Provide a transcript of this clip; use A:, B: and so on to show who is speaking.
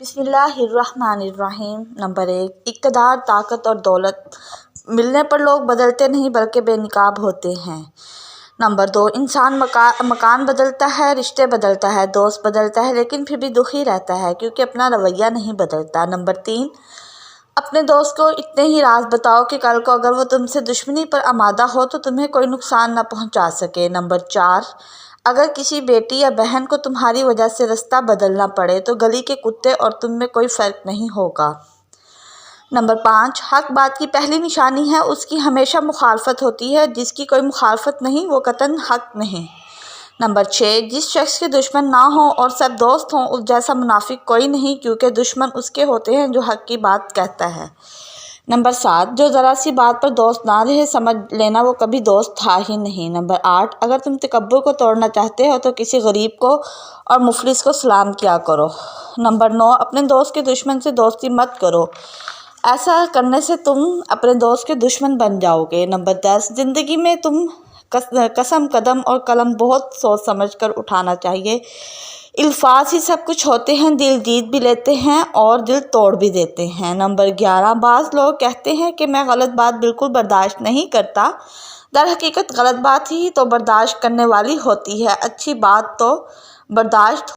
A: بسم اللہ الرحمن الرحیم۔ نمبر 1، اقتدار، طاقت اور دولت ملنے پر لوگ بدلتے نہیں بلکہ بے نقاب ہوتے ہیں۔ نمبر 2، انسان مکان بدلتا ہے، رشتے بدلتا ہے، دوست بدلتا ہے، لیکن پھر بھی دکھی رہتا ہے کیونکہ اپنا رویہ نہیں بدلتا۔ نمبر 3، اپنے دوست کو اتنے ہی راز بتاؤ کہ کل کو اگر وہ تم سے دشمنی پر آمادہ ہو تو تمہیں کوئی نقصان نہ پہنچا سکے۔ نمبر 4، اگر کسی بیٹی یا بہن کو تمہاری وجہ سے رستہ بدلنا پڑے تو گلی کے کتے اور تم میں کوئی فرق نہیں ہوگا۔ نمبر 5، حق بات کی پہلی نشانی ہے اس کی ہمیشہ مخالفت ہوتی ہے، جس کی کوئی مخالفت نہیں وہ قطعاً حق نہیں۔ نمبر 6، جس شخص کے دشمن نہ ہوں اور سب دوست ہوں اس جیسا منافق کوئی نہیں، کیونکہ دشمن اس کے ہوتے ہیں جو حق کی بات کہتا ہے۔ نمبر 7، جو ذرا سی بات پر دوست نہ رہے سمجھ لینا وہ کبھی دوست تھا ہی نہیں۔ نمبر 8، اگر تم تکبر کو توڑنا چاہتے ہو تو کسی غریب کو اور مفلس کو سلام کیا کرو۔ نمبر 9، اپنے دوست کے دشمن سے دوستی مت کرو، ایسا کرنے سے تم اپنے دوست کے دشمن بن جاؤ گے۔ نمبر 10، زندگی میں تم قسم، قدم اور قلم بہت سوچ سمجھ کر اٹھانا چاہیے۔ الفاظ ہی سب کچھ ہوتے ہیں، دل جیت بھی لیتے ہیں اور دل توڑ بھی دیتے ہیں۔ نمبر 11، بعض لوگ کہتے ہیں کہ میں غلط بات بالکل برداشت نہیں کرتا، در حقیقت غلط بات ہی تو برداشت کرنے والی ہوتی ہے، اچھی بات تو برداشت